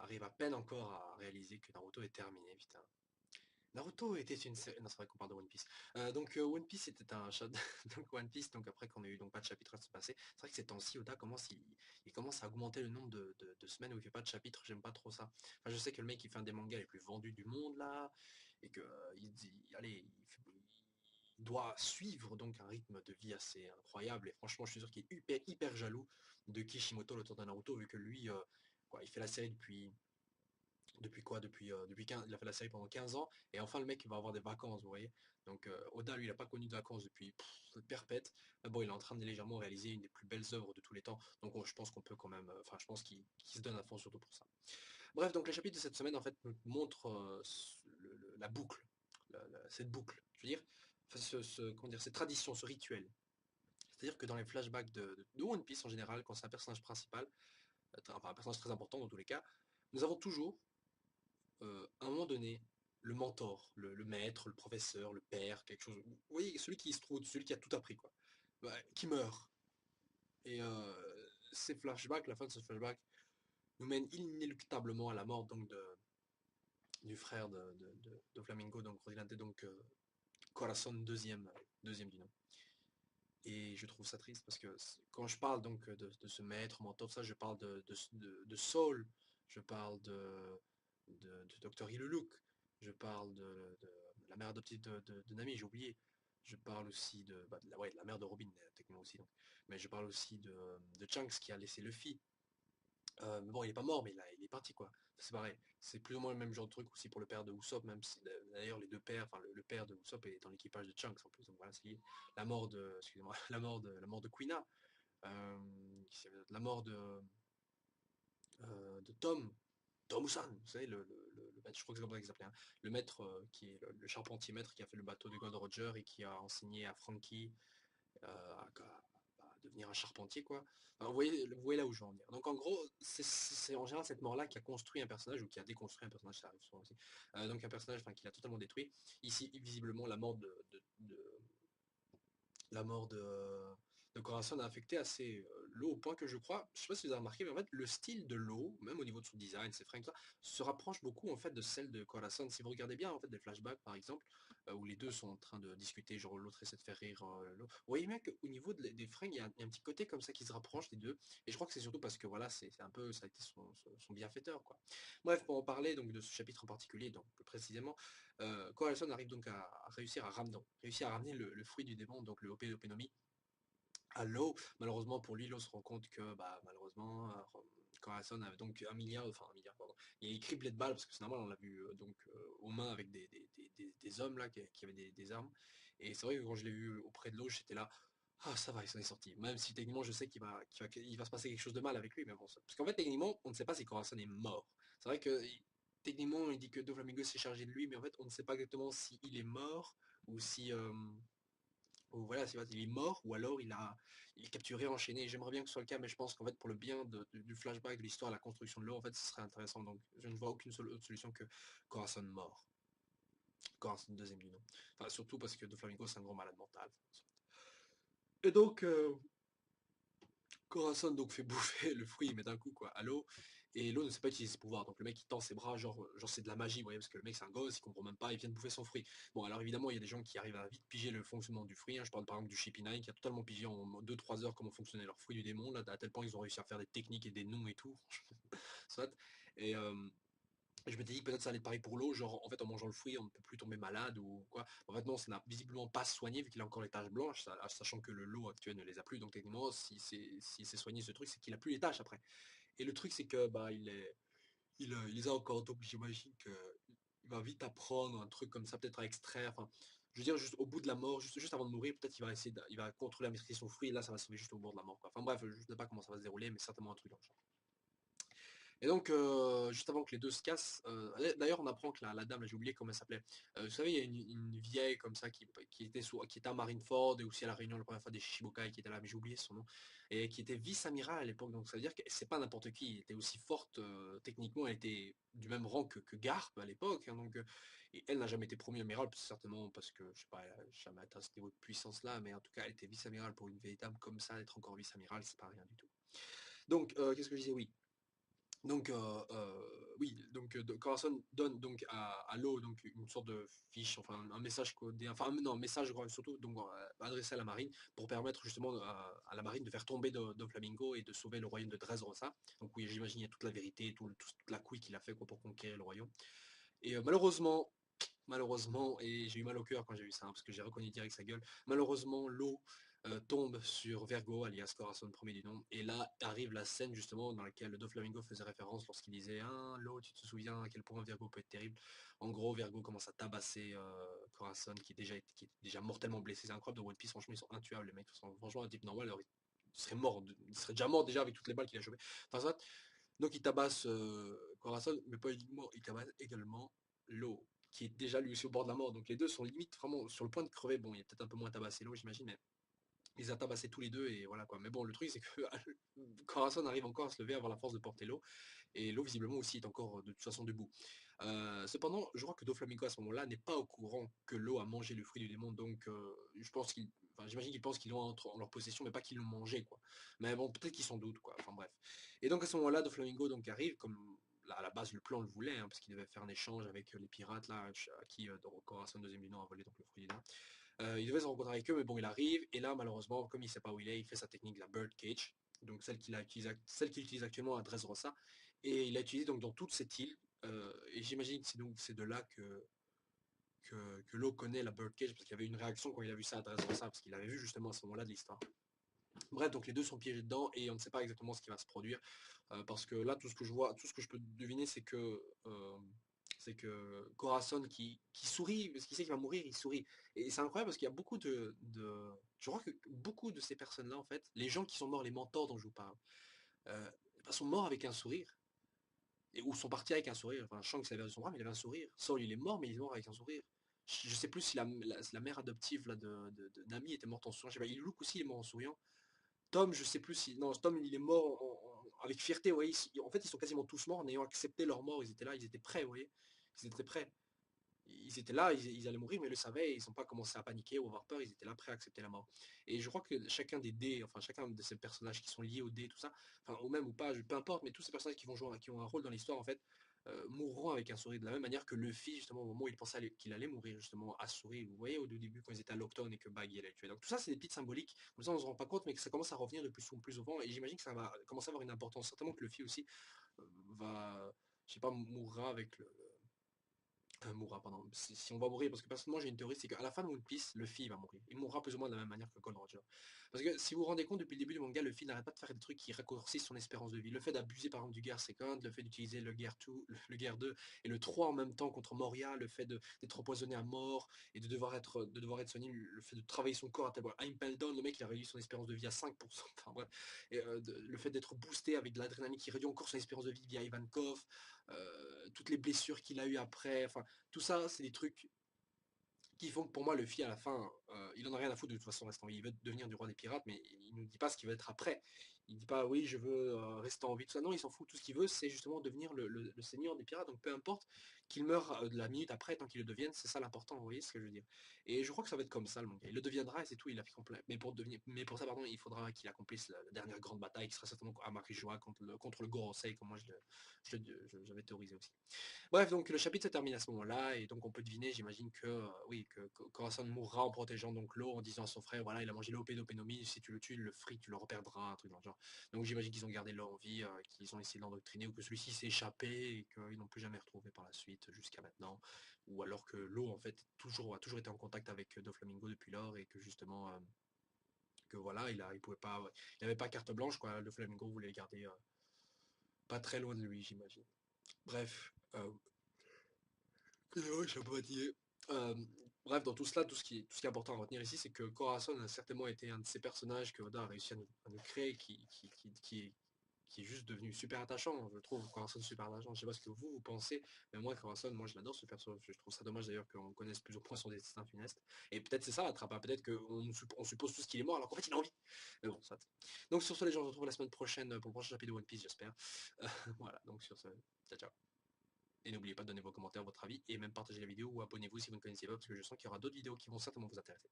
arrive à peine encore à réaliser que Naruto est terminé, putain. Naruto était une série... Non, c'est vrai qu'on parle de One Piece. One Piece était un chat... donc One Piece, donc après qu'on a eu donc pas de chapitre à se passer, c'est vrai que ces temps-ci, Oda commence, il commence à augmenter le nombre de semaines où il fait pas de chapitres, j'aime pas trop ça. Enfin, je sais que le mec, il fait un des mangas les plus vendus du monde, là, et que, allez, il doit suivre donc un rythme de vie assez incroyable, et franchement, je suis sûr qu'il est hyper jaloux de Kishimoto, l'auteur de Naruto, vu que lui, quoi, il fait la série depuis quoi? Depuis 15, il a fait la série pendant 15 ans, et enfin le mec il va avoir des vacances, vous voyez. Donc Oda, lui, il n'a pas connu de vacances depuis perpète. Mais bon, il est en train de légèrement réaliser une des plus belles œuvres de tous les temps. Donc je pense qu'on peut quand même, enfin je pense qu'il se donne à fond surtout pour ça. Bref, donc les chapitres de cette semaine en fait nous montrent la boucle, cette boucle, je veux dire, enfin, comment dire, cette tradition, ce rituel. C'est-à-dire que dans les flashbacks de One Piece en général, quand c'est un personnage principal, enfin un personnage très important dans tous les cas, nous avons toujours à un moment donné, le mentor, le maître, le professeur, le père, quelque chose. Vous voyez, celui qui se trouve, celui qui a tout appris, quoi, qui meurt. Et ces flashbacks, la fin de ce flashback, nous mène inéluctablement à la mort donc du frère de Flamingo, donc Rodilante, donc Corazon deuxième du nom. Et je trouve ça triste parce que quand je parle donc de ce maître, mentor, ça, je parle de Saul, je parle de Dr. Iluluk, je parle de la mère adoptive de Nami, j'ai oublié. Je parle aussi ouais, de la mère de Robin, techniquement aussi. Donc. Mais je parle aussi de Shanks qui a laissé Luffy. Mais bon, il est pas mort, mais il est parti, quoi. C'est pareil. C'est plus ou moins le même genre de truc aussi pour le père de Usopp, même si d'ailleurs les deux pères, enfin le père de Usopp est dans l'équipage de Chunks en plus. Donc voilà, c'est lié. La mort de, excusez-moi, la mort de Quina, la mort de Tom Usan, vous savez, le maître, je crois que c'est comme ça qu'il s'appelait, hein. Le maître qui est le charpentier maître qui a fait le bateau de Gold Roger et qui a enseigné à Frankie à devenir un charpentier, quoi. Alors, vous voyez là où je veux en venir. Donc en gros, c'est en général cette mort-là qui a construit un personnage ou qui a déconstruit un personnage, ça arrive souvent aussi. Donc un personnage qui l'a totalement détruit. Ici, visiblement, la mort de Corazon a affecté assez l'eau au point que je crois, je sais pas si vous avez remarqué, mais en fait le style de l'eau, même au niveau de son design, ses fringues, ça, se rapproche beaucoup en fait de celle de Corazon. Si vous regardez bien en fait des flashbacks par exemple, où les deux sont en train de discuter, genre l'autre essaie de faire rire l'autre. Vous voyez bien qu'au niveau des fringues, il y a un petit côté comme ça qui se rapproche des deux. Et je crois que c'est surtout parce que voilà, c'est un peu, ça a été son bienfaiteur quoi. Bref, pour en parler donc de ce chapitre en particulier, donc plus précisément, Corazon arrive donc à réussir à ramener le fruit du démon, donc le Openomi, à l'eau. Malheureusement pour lui, l'eau se rend compte que malheureusement Corazon avait donc un milliard, pardon. Il est criblé de balles parce que c'est normal, on l'a vu aux mains avec des hommes là qui avaient des armes. Et c'est vrai que quand je l'ai vu auprès de l'eau, j'étais là. Ah, ça va, il s'en est sorti. Même si techniquement, je sais qu'il va se passer quelque chose de mal avec lui, mais bon, parce qu'en fait, techniquement, on ne sait pas si Corazon est mort. C'est vrai que techniquement, il dit que Doflamingo s'est chargé de lui, mais en fait, on ne sait pas exactement s'il est mort ou si, ou voilà, il est mort ou alors il est capturé, enchaîné. J'aimerais bien que ce soit le cas, mais je pense qu'en fait, pour le bien du flashback, de l'histoire, la construction de l'eau, en fait, ce serait intéressant. Donc, je ne vois aucune autre solution que Corazon mort. Corazon deuxième du nom. Enfin, surtout parce que Doflamingo, c'est un gros malade mental. Et donc, Corazon donc fait bouffer le fruit, mais d'un coup quoi, à l'eau, et l'eau ne sait pas utiliser ses pouvoirs, donc le mec il tend ses bras, genre c'est de la magie, vous voyez, parce que le mec c'est un gosse, il comprend même pas, il vient de bouffer son fruit. Bon alors évidemment il y a des gens qui arrivent à vite piger le fonctionnement du fruit, hein. Je parle par exemple du Shippy9 qui a totalement pigé en 2-3 heures comment fonctionnait leur fruit du démon, là, à tel point ils ont réussi à faire des techniques et des noms et tout, soit. Et je m'étais dit peut-être ça allait être pareil pour l'eau, genre en fait en mangeant le fruit on ne peut plus tomber malade ou quoi. En fait non, ça n'a visiblement pas soigné vu qu'il a encore les taches blanches, sachant que le lot actuel ne les a plus, donc techniquement si c'est soigné ce truc c'est qu'il a plus les taches après. Et le truc c'est que il les a encore, donc j'imagine que il va vite apprendre un truc comme ça, peut-être à extraire, enfin je veux dire juste au bout de la mort, juste avant de mourir, peut-être qu'il va essayer il va contrôler à maîtriser son fruit et là ça va se sauver juste au bord de la mort quoi. Enfin bref, je ne sais pas comment ça va se dérouler, mais certainement un truc dans le genre. Et donc, juste avant que les deux se cassent, d'ailleurs, on apprend que la dame, là, j'ai oublié comment elle s'appelait. Vous savez, il y a une vieille comme ça qui était à Marineford et aussi à la réunion la première fois des Shichibukai qui était là, mais j'ai oublié son nom, et qui était vice-amiral à l'époque. Donc, ça veut dire que c'est pas n'importe qui. Elle était aussi forte techniquement, elle était du même rang que Garp à l'époque, hein, donc, et elle n'a jamais été promue amiral, certainement parce que, je sais pas, elle a jamais atteint ce niveau de puissance-là, mais en tout cas, elle était vice-amiral pour une vieille dame comme ça, d'être encore vice-amiral, c'est pas rien du tout. Donc, qu'est-ce que je disais? Oui. Donc, oui, donc Corazon donne donc à l'eau donc une sorte de fiche, enfin un message codé, enfin non, un message surtout donc adressé à la marine pour permettre justement à la marine de faire tomber Doflamingo et de sauver le royaume de Dressrosa. Donc oui, j'imagine il y a toute la vérité, toute la couille qu'il a fait quoi, pour conquérir le royaume. Et malheureusement, et j'ai eu mal au cœur quand j'ai vu ça, hein, parce que j'ai reconnu direct sa gueule, malheureusement, l'eau tombe sur Vergo, alias Corazon premier du nom, et là arrive la scène justement dans laquelle Doflamingo faisait référence lorsqu'il disait «Ah, l'eau, tu te souviens à quel point Vergo peut être terrible?» En gros, Vergo commence à tabasser Corazon, qui est déjà mortellement blessé. C'est incroyable de One Piece, franchement, ils sont intuables, les mecs. Franchement, un type normal, alors, il serait mort, il serait déjà mort déjà avec toutes les balles qu'il a chopées. Enfin, ça, donc il tabasse Corazon, mais pas uniquement, il tabasse également l'eau, qui est déjà lui aussi au bord de la mort. Donc les deux sont limite vraiment sur le point de crever. Bon, il y a peut-être un peu moins tabassé l'eau, j'imagine, mais il les a tabassés tous les deux et voilà quoi. Mais bon, le truc c'est que Corazon arrive encore à se lever, à avoir la force de porter l'eau, et l'eau visiblement aussi est encore de toute façon debout. Cependant, je crois que Doflamingo à ce moment-là n'est pas au courant que l'eau a mangé le fruit du démon, donc je pense qu'il, enfin, j'imagine qu'ils pensent qu'ils l'ont en leur possession, mais pas qu'ils l'ont mangé quoi. Mais bon, peut-être qu'ils s'en doutent quoi. Enfin bref. Et donc à ce moment-là, Doflamingo donc arrive comme là, à la base le plan le voulait, hein, parce qu'il devait faire un échange avec les pirates là, à qui Corazon deuxième du nom a volé donc le fruit du démon. Il devait se rencontrer avec eux, mais bon, il arrive, et là, malheureusement, comme il sait pas où il est, il fait sa technique, la Bird Cage, donc celle qu'il utilise actuellement à Dressrosa, et il l'a utilisée donc dans toute cette île, et j'imagine que c'est de là que Lo connaît la Bird Cage, parce qu'il y avait une réaction quand il a vu ça à Dressrosa, parce qu'il avait vu justement à ce moment-là de l'histoire. Bref, donc les deux sont piégés dedans, et on ne sait pas exactement ce qui va se produire, parce que là, tout ce que je vois, tout ce que je peux deviner, c'est que Corazon qui sourit, parce qu'il sait qu'il va mourir, il sourit. Et c'est incroyable parce qu'il y a beaucoup je crois que beaucoup de ces personnes-là, en fait, les gens qui sont morts, les mentors dont je vous parle, euh, sont morts avec un sourire, ou sont partis avec un sourire. Enfin, Shanks avait son bras, mais il avait un sourire. Saul, il est mort, mais il est mort avec un sourire. Je sais plus si la mère adoptive là, de Nami était morte en souriant. Je sais pas, Luke aussi il est mort en souriant. Tom, je sais plus si. Non, Tom, il est mort avec fierté, vous voyez. En fait, ils sont quasiment tous morts en ayant accepté leur mort. Ils étaient là, ils étaient prêts, vous voyez. Ils étaient prêts. Ils étaient là, ils allaient mourir, mais ils le savaient, ils n'ont pas commencé à paniquer ou avoir peur, ils étaient là prêts à accepter la mort. Et je crois que chacun des dés, enfin chacun de ces personnages qui sont liés aux dés, tout ça, enfin ou même ou pas, peu importe, mais tous ces personnages qui vont jouer, qui ont un rôle dans l'histoire, en fait, mourront avec un sourire de la même manière que Luffy, justement, au moment où il pensait qu'il allait mourir, justement, a souri. Vous voyez, au début, quand ils étaient à Lockdown et que Baggy allait le tuer. Donc tout ça, c'est des petites symboliques, comme ça on ne se rend pas compte, mais que ça commence à revenir de plus en plus souvent, et j'imagine que ça va commencer à avoir une importance. Certainement que Luffy aussi va, je sais pas, mourra avec mourra, pardon. Si on va mourir, parce que personnellement j'ai une théorie, c'est qu'à la fin de One Piece, Luffy va mourir. Il mourra plus ou moins de la même manière que Gold Roger. Parce que si vous vous rendez compte, depuis le début du manga, Luffy n'arrête pas de faire des trucs qui raccourcissent son espérance de vie. Le fait d'abuser par exemple du Gear Second, le fait d'utiliser le Gear 2, le Gear 2 et le 3 en même temps contre Moria, le fait d'être empoisonné à mort et de devoir être soigné, le fait de travailler son corps à tel point. Impel Down, le mec il a réduit son espérance de vie à 5%. Enfin bref. Et, le fait d'être boosté avec de l'adrénaline qui réduit encore son espérance de vie via Ivankov, toutes les blessures qu'il a eues après, enfin tout ça, c'est des trucs qui font que pour moi, Luffy, à la fin, il en a rien à foutre de toute façon, restant. Il veut devenir du roi des pirates, mais il ne nous dit pas ce qu'il va être après. Il dit pas, oui, je veux rester en vie, tout ça. Non, il s'en fout. Tout ce qu'il veut, c'est justement devenir le seigneur des pirates. Donc peu importe qu'il meure de la minute après, tant qu'il le devienne, c'est ça l'important, vous voyez ce que je veux dire. Et je crois que ça va être comme ça, le manga. Il le deviendra et c'est tout, il a fait complet. Mais pour ça, pardon, il faudra qu'il accomplisse la dernière grande bataille, qui sera certainement à Marijua contre le Gorosei, comme moi j'avais théorisé aussi. Bref, donc le chapitre se termine à ce moment-là, et donc on peut deviner, j'imagine que oui, que Corazon mourra en protégeant donc l'eau, en disant à son frère, voilà, il a mangé l'eau pédopénomie, si tu le tues, le fric, tu le reperdras, un truc dans le genre. Donc j'imagine qu'ils ont gardé l'eau en vie, qu'ils ont essayé d'endoctriner, ou que celui-ci s'est échappé, et qu'ils n'ont plus jamais retrouvé par la suite, jusqu'à maintenant. Ou alors que l'eau, en fait, a toujours été en contact avec Doflamingo depuis lors, et que justement, que voilà, il pouvait pas, il n'avait pas carte blanche, quoi. Doflamingo voulait le garder pas très loin de lui, j'imagine. Bref, ouais, je suis un peu fatigué. Euh, Bref, dans tout cela, tout ce qui est important à retenir ici, c'est que Corazon a certainement été un de ces personnages que Oda a réussi à nous créer, qui est juste devenu super attachant. Je trouve Corazon super attachant. Je sais pas ce que vous pensez, mais moi, Corazon, moi je l'adore ce personnage. Je trouve ça dommage d'ailleurs qu'on connaisse plus ou moins son destin funeste. Et peut-être c'est ça la trappe, hein. Peut-être qu'on suppose tous qu'il est mort alors qu'en fait il a envie. Mais bon, ça. Donc sur ce, les gens, on se retrouve la semaine prochaine pour le prochain chapitre de One Piece, j'espère. Voilà, donc sur ce, ciao ciao. Et n'oubliez pas de donner vos commentaires, votre avis, et même partager la vidéo ou abonnez-vous si vous ne connaissez pas, parce que je sens qu'il y aura d'autres vidéos qui vont certainement vous intéresser.